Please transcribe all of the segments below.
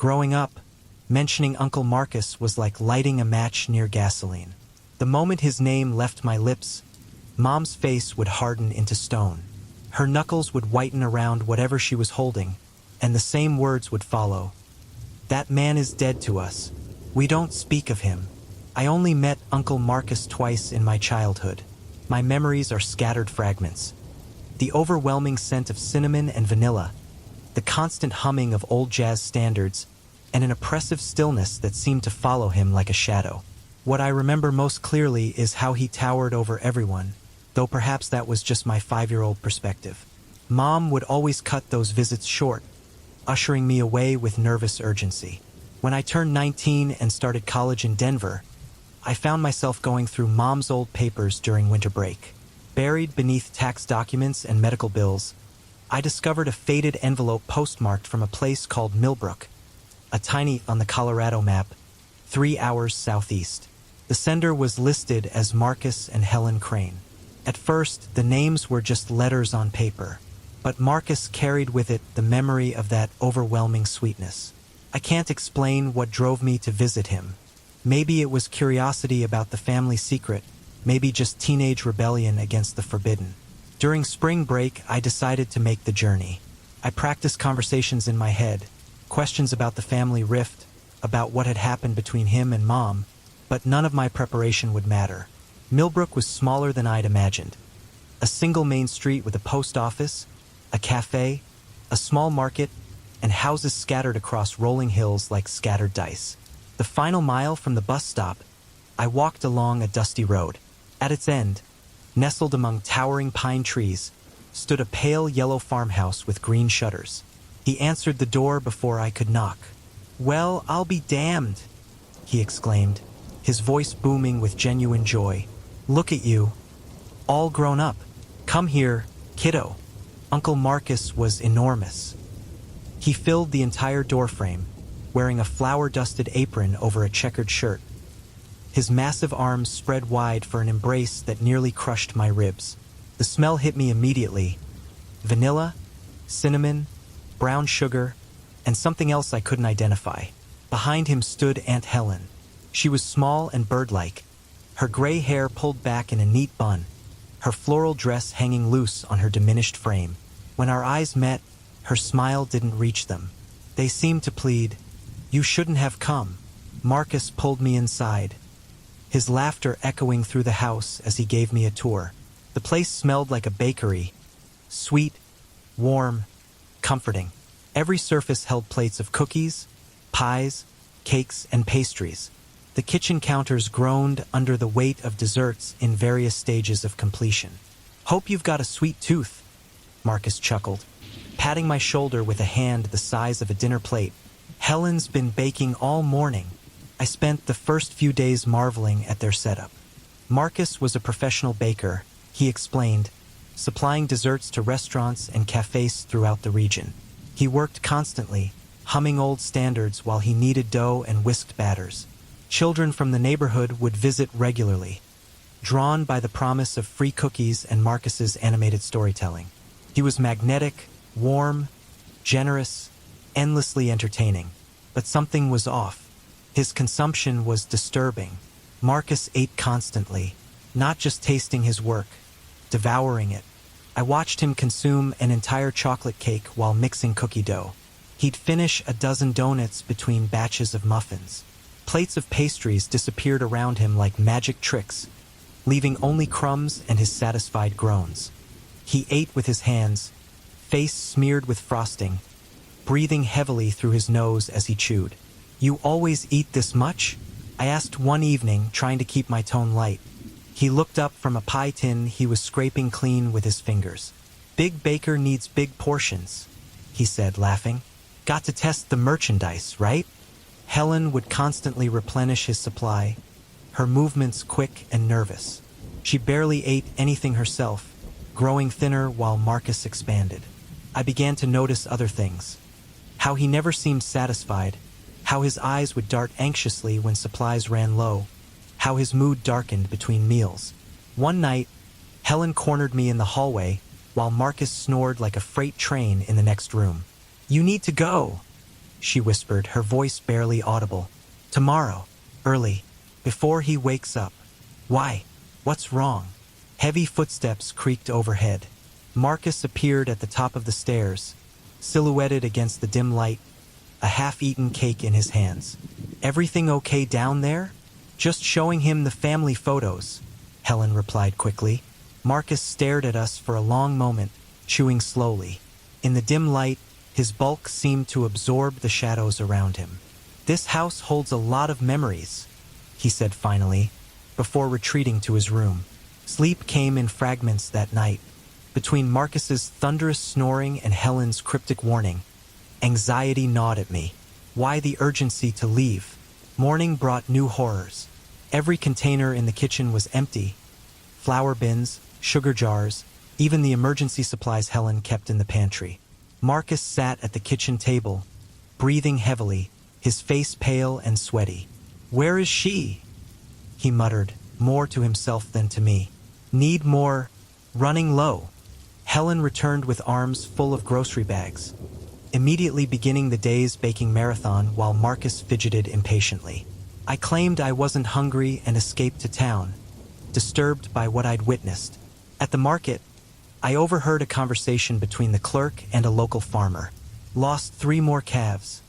Growing up, mentioning Uncle Marcus was like lighting a match near gasoline. The moment his name left my lips, Mom's face would harden into stone. Her knuckles would whiten around whatever she was holding, and the same words would follow. "That man is dead to us. We don't speak of him." I only met Uncle Marcus twice in my childhood. My memories are scattered fragments. The overwhelming scent of cinnamon and vanilla, the constant humming of old jazz standards, and an oppressive stillness that seemed to follow him like a shadow. What I remember most clearly is how he towered over everyone, though perhaps that was just my 5-year-old perspective. Mom would always cut those visits short, ushering me away with nervous urgency. When I turned 19 and started college in Denver, I found myself going through Mom's old papers during winter break. Buried beneath tax documents and medical bills, I discovered a faded envelope postmarked from a place called Millbrook, a tiny on the Colorado map, 3 hours southeast. The sender was listed as Marcus and Helen Crane. At first, the names were just letters on paper, but Marcus carried with it the memory of that overwhelming sweetness. I can't explain what drove me to visit him. Maybe it was curiosity about the family secret, maybe just teenage rebellion against the forbidden. During spring break, I decided to make the journey. I practiced conversations in my head, questions about the family rift, about what had happened between him and Mom, but none of my preparation would matter. Millbrook was smaller than I'd imagined. A single main street with a post office, a cafe, a small market, and houses scattered across rolling hills like scattered dice. The final mile from the bus stop, I walked along a dusty road. At its end, nestled among towering pine trees, stood a pale yellow farmhouse with green shutters. He answered the door before I could knock. "Well, I'll be damned," he exclaimed, his voice booming with genuine joy. "Look at you, all grown up. Come here, kiddo." Uncle Marcus was enormous. He filled the entire doorframe, wearing a flour-dusted apron over a checkered shirt. His massive arms spread wide for an embrace that nearly crushed my ribs. The smell hit me immediately. Vanilla, cinnamon, brown sugar, and something else I couldn't identify. Behind him stood Aunt Helen. She was small and bird-like, her gray hair pulled back in a neat bun, her floral dress hanging loose on her diminished frame. When our eyes met, her smile didn't reach them. They seemed to plead, "You shouldn't have come." Marcus pulled me inside, his laughter echoing through the house as he gave me a tour. The place smelled like a bakery, sweet, warm, comforting. Every surface held plates of cookies, pies, cakes, and pastries. The kitchen counters groaned under the weight of desserts in various stages of completion. "Hope you've got a sweet tooth," Marcus chuckled, patting my shoulder with a hand the size of a dinner plate. "Helen's been baking all morning." I spent the first few days marveling at their setup. Marcus was a professional baker, he explained, supplying desserts to restaurants and cafes throughout the region. He worked constantly, humming old standards while he kneaded dough and whisked batters. Children from the neighborhood would visit regularly, drawn by the promise of free cookies and Marcus's animated storytelling. He was magnetic, warm, generous, endlessly entertaining. But something was off. His consumption was disturbing. Marcus ate constantly, not just tasting his work, devouring it. I watched him consume an entire chocolate cake while mixing cookie dough. He'd finish a dozen donuts between batches of muffins. Plates of pastries disappeared around him like magic tricks, leaving only crumbs and his satisfied groans. He ate with his hands, face smeared with frosting, breathing heavily through his nose as he chewed. "You always eat this much?" I asked one evening, trying to keep my tone light. He looked up from a pie tin he was scraping clean with his fingers. "Big baker needs big portions," he said, laughing. "Got to test the merchandise, right?" Helen would constantly replenish his supply, her movements quick and nervous. She barely ate anything herself, growing thinner while Marcus expanded. I began to notice other things. How he never seemed satisfied, how his eyes would dart anxiously when supplies ran low, how his mood darkened between meals. One night, Helen cornered me in the hallway while Marcus snored like a freight train in the next room. "You need to go," she whispered, her voice barely audible. Tomorrow, early, before he wakes up. Why? What's wrong? Heavy footsteps creaked overhead. Marcus appeared at the top of the stairs, silhouetted against the dim light, a half-eaten cake in his hands. Everything okay down there? Just showing him the family photos, Helen replied quickly. Marcus stared at us for a long moment, chewing slowly. In the dim light, his bulk seemed to absorb the shadows around him. This house holds a lot of memories, he said finally, before retreating to his room. Sleep came in fragments that night. Between Marcus's thunderous snoring and Helen's cryptic warning, anxiety gnawed at me. Why the urgency to leave? Morning brought new horrors. Every container in the kitchen was empty. Flour bins, sugar jars, even the emergency supplies Helen kept in the pantry. Marcus sat at the kitchen table, breathing heavily, his face pale and sweaty. "Where is she?" he muttered, more to himself than to me. "Need more. Running low." Helen returned with arms full of grocery bags, immediately beginning the day's baking marathon while Marcus fidgeted impatiently. I claimed I wasn't hungry and escaped to town, disturbed by what I'd witnessed. At the market, I overheard a conversation between the clerk and a local farmer. "Lost 3 more calves,"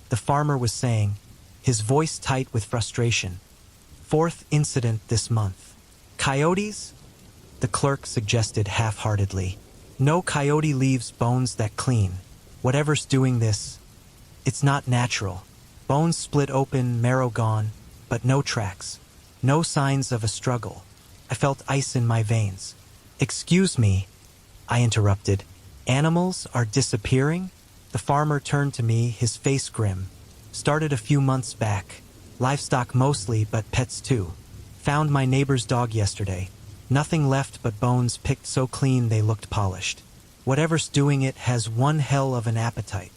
the farmer was saying, his voice tight with frustration. "4th incident this month." "Coyotes?" the clerk suggested half-heartedly. "No coyote leaves bones that clean. Whatever's doing this, it's not natural." Bones split open, marrow gone, but no tracks. No signs of a struggle. I felt ice in my veins. "Excuse me," I interrupted. "Animals are disappearing?" The farmer turned to me, his face grim. "Started a few months back. Livestock mostly, but pets too. Found my neighbor's dog yesterday. Nothing left but bones picked so clean they looked polished. Whatever's doing it has one hell of an appetite."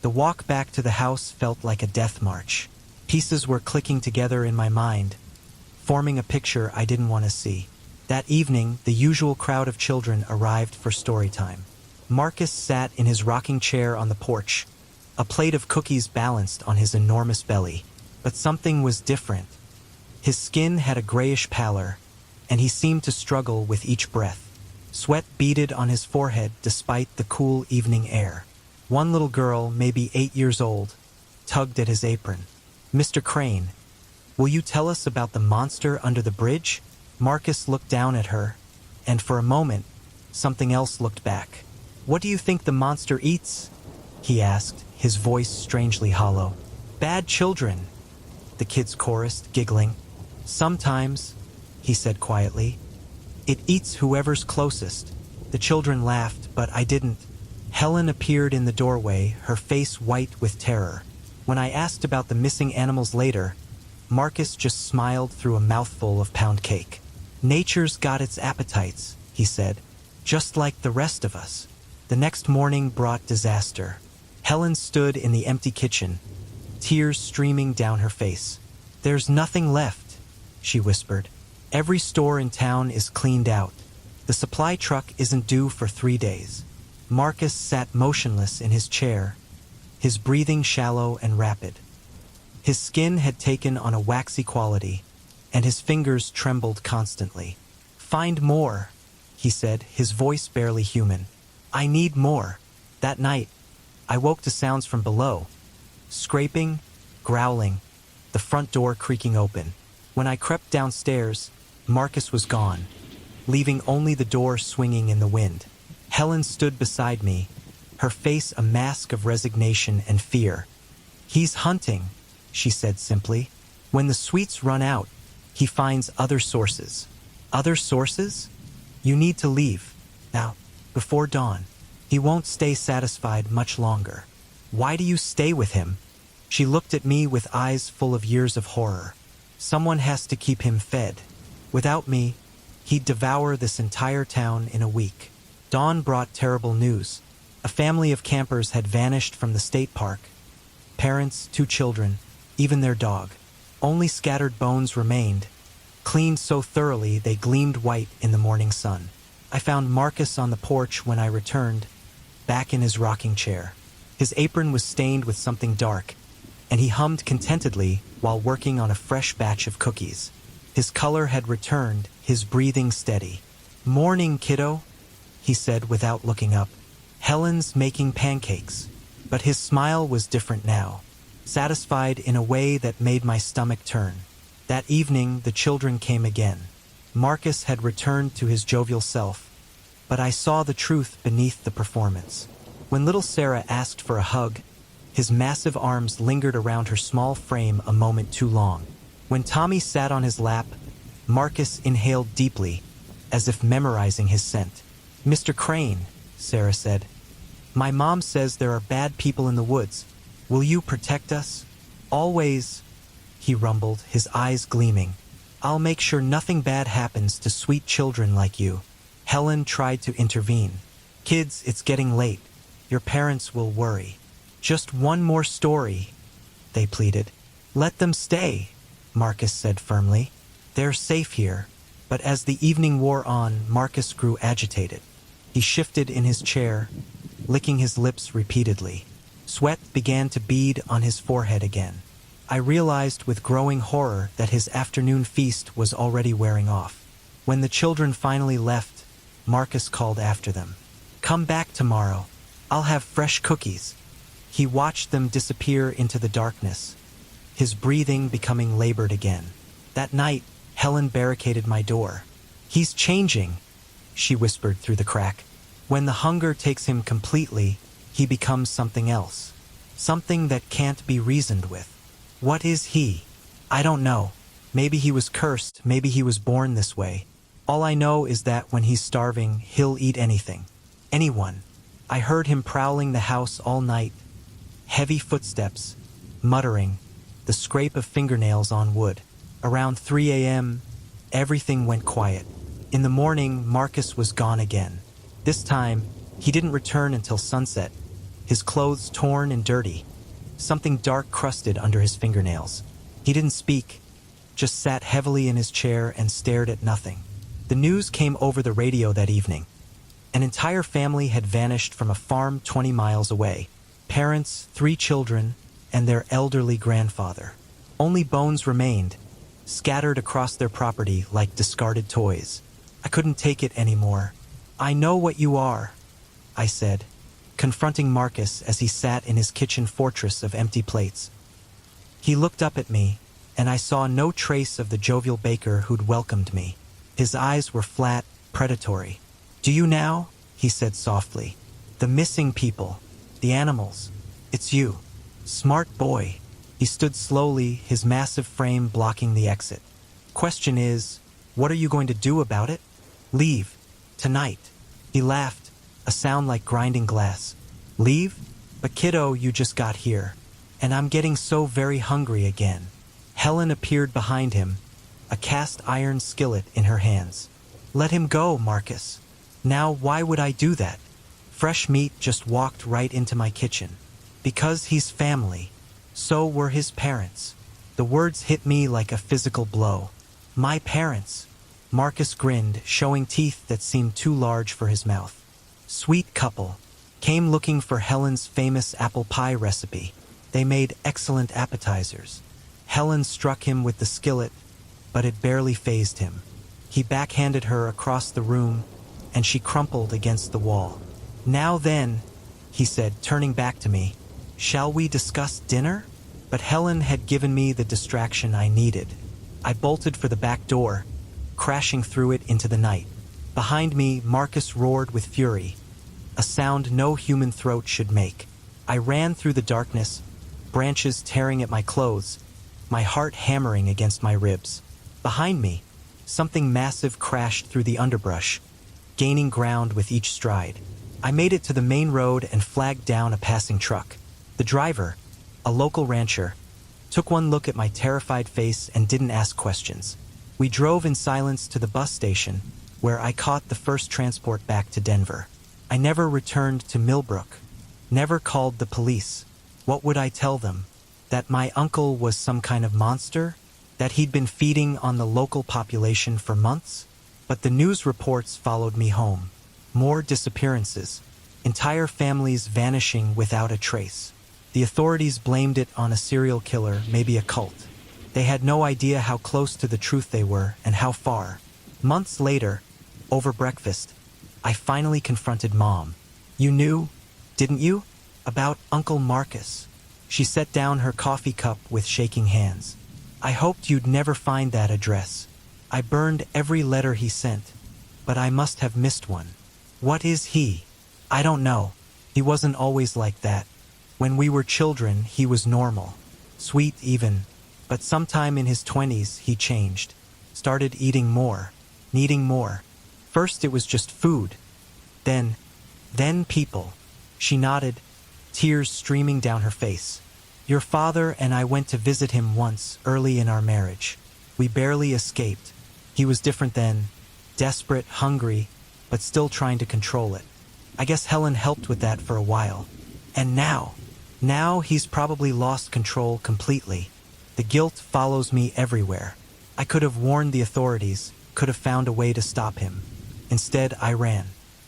The walk back to the house felt like a death march. Pieces were clicking together in my mind, forming a picture I didn't want to see. That evening, the usual crowd of children arrived for story time. Marcus sat in his rocking chair on the porch, a plate of cookies balanced on his enormous belly. But something was different. His skin had a grayish pallor, and he seemed to struggle with each breath. Sweat beaded on his forehead despite the cool evening air. One little girl, maybe 8 years old, tugged at his apron. "Mr. Crane, will you tell us about the monster under the bridge?" Marcus looked down at her, and for a moment, something else looked back. "What do you think the monster eats?" he asked, his voice strangely hollow. "Bad children," the kids chorused, giggling. "Sometimes," he said quietly, "it eats whoever's closest." The children laughed, but I didn't. Helen appeared in the doorway, her face white with terror. When I asked about the missing animals later, Marcus just smiled through a mouthful of pound cake. "Nature's got its appetites," he said, "just like the rest of us." The next morning brought disaster. Helen stood in the empty kitchen, tears streaming down her face. "There's nothing left," she whispered. "Every store in town is cleaned out. The supply truck isn't due for 3 days." Marcus sat motionless in his chair, his breathing shallow and rapid. His skin had taken on a waxy quality, and his fingers trembled constantly. "Find more," he said, his voice barely human. "I need more." That night, I woke to sounds from below. Scraping, growling, the front door creaking open. When I crept downstairs, Marcus was gone, leaving only the door swinging in the wind. Helen stood beside me, her face a mask of resignation and fear. "He's hunting," she said simply. "When the sweets run out, he finds other sources." "Other sources? You need to leave. Now, before dawn. He won't stay satisfied much longer." "Why do you stay with him?" She looked at me with eyes full of years of horror. "Someone has to keep him fed. Without me, he'd devour this entire town in a week." Dawn brought terrible news. A family of campers had vanished from the state park. Parents, 2 children, even their dog. Only scattered bones remained, cleaned so thoroughly they gleamed white in the morning sun. I found Marcus on the porch when I returned, back in his rocking chair. His apron was stained with something dark, and he hummed contentedly while working on a fresh batch of cookies. His color had returned, his breathing steady. "Morning, kiddo," he said without looking up. "Helen's making pancakes." But his smile was different now, satisfied in a way that made my stomach turn. That evening, the children came again. Marcus had returned to his jovial self, but I saw the truth beneath the performance. When little Sarah asked for a hug, his massive arms lingered around her small frame a moment too long. When Tommy sat on his lap, Marcus inhaled deeply, as if memorizing his scent. "Mr. Crane," Sarah said, "my mom says there are bad people in the woods. Will you protect us?" "Always," he rumbled, his eyes gleaming. "I'll make sure nothing bad happens to sweet children like you." Helen tried to intervene. "Kids, it's getting late. Your parents will worry." "Just one more story," they pleaded. "Let them stay," Marcus said firmly. "They're safe here." But as the evening wore on, Marcus grew agitated. He shifted in his chair, licking his lips repeatedly. Sweat began to bead on his forehead again. I realized with growing horror that his afternoon feast was already wearing off. When the children finally left, Marcus called after them. "Come back tomorrow. I'll have fresh cookies." He watched them disappear into the darkness, his breathing becoming labored again. That night, Helen barricaded my door. "He's changing," she whispered through the crack. "When the hunger takes him completely, he becomes something else. Something that can't be reasoned with." "What is he?" "I don't know. Maybe he was cursed, maybe he was born this way. All I know is that when he's starving, he'll eat anything. Anyone." I heard him prowling the house all night. Heavy footsteps, muttering, the scrape of fingernails on wood. Around 3 a.m., everything went quiet. In the morning, Marcus was gone again. This time, he didn't return until sunset, his clothes torn and dirty, something dark crusted under his fingernails. He didn't speak, just sat heavily in his chair and stared at nothing. The news came over the radio that evening. An entire family had vanished from a farm 20 miles away. Parents, 3 children, and their elderly grandfather. Only bones remained, scattered across their property like discarded toys. I couldn't take it anymore. "I know what you are," I said, confronting Marcus as he sat in his kitchen fortress of empty plates. He looked up at me, and I saw no trace of the jovial baker who'd welcomed me. His eyes were flat, predatory. "Do you now?" he said softly. "The missing people, the animals. It's you. Smart boy." He stood slowly, his massive frame blocking the exit. "Question is, what are you going to do about it?" "Leave. Tonight." He laughed, a sound like grinding glass. "Leave? But kiddo, you just got here. And I'm getting so very hungry again." Helen appeared behind him, a cast iron skillet in her hands. "Let him go, Marcus." "Now, why would I do that?" Fresh meat just walked right into my kitchen. "Because he's family. So were his parents." The words hit me like a physical blow. "My parents." Marcus grinned, showing teeth that seemed too large for his mouth. "Sweet couple. Came looking for Helen's famous apple pie recipe. They made excellent appetizers." Helen struck him with the skillet, but it barely fazed him. He backhanded her across the room, and she crumpled against the wall. "Now then," he said, turning back to me, "shall we discuss dinner?" But Helen had given me the distraction I needed. I bolted for the back door, crashing through it into the night. Behind me, Marcus roared with fury, a sound no human throat should make. I ran through the darkness, branches tearing at my clothes, my heart hammering against my ribs. Behind me, something massive crashed through the underbrush, gaining ground with each stride. I made it to the main road and flagged down a passing truck. The driver, a local rancher, took one look at my terrified face and didn't ask questions. We drove in silence to the bus station, where I caught the first transport back to Denver. I never returned to Millbrook, never called the police. What would I tell them? That my uncle was some kind of monster? That he'd been feeding on the local population for months? But the news reports followed me home. More disappearances, Entire families vanishing without a trace. The authorities blamed it on a serial killer, maybe a cult. They had no idea how close to the truth they were and how far. Months later, over breakfast, I finally confronted Mom. "You knew, didn't you, about Uncle Marcus?" She set down her coffee cup with shaking hands. "I hoped you'd never find that address. I burned every letter he sent, but I must have missed one." "What is he?" "I don't know. He wasn't always like that. When we were children, he was normal. Sweet even. But sometime in his 20s, he changed. Started eating more. Needing more. First it was just food. Then people." She nodded, tears streaming down her face. "Your father and I went to visit him once, early in our marriage. We barely escaped. He was different then. Desperate, hungry, but still trying to control it. I guess Helen helped with that for a while. And now he's probably lost control completely. The guilt follows me everywhere. I could have warned the authorities, could have found a way to stop him. Instead, I ran.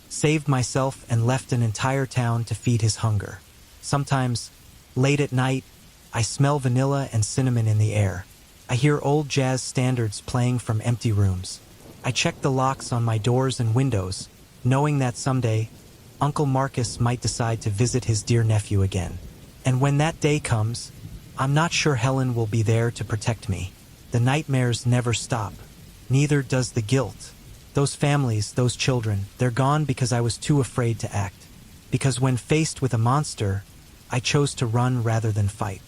Saved myself and left an entire town to feed his hunger. Sometimes, late at night, I smell vanilla and cinnamon in the air. I hear old jazz standards playing from empty rooms. I check the locks on my doors and windows, knowing that someday, Uncle Marcus might decide to visit his dear nephew again. And when that day comes, I'm not sure Helen will be there to protect me. The nightmares never stop. Neither does the guilt. Those families, those children, they're gone because I was too afraid to act. Because when faced with a monster, I chose to run rather than fight.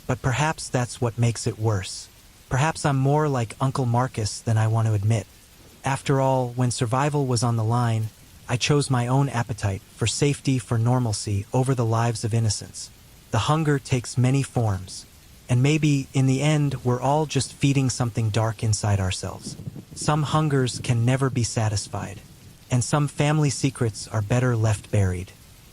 But perhaps that's what makes it worse. Perhaps I'm more like Uncle Marcus than I want to admit. After all, when survival was on the line, I chose my own appetite for safety, for normalcy, over the lives of innocents. The hunger takes many forms. And maybe, in the end, we're all just feeding something dark inside ourselves. Some hungers can never be satisfied. And some family secrets are better left buried.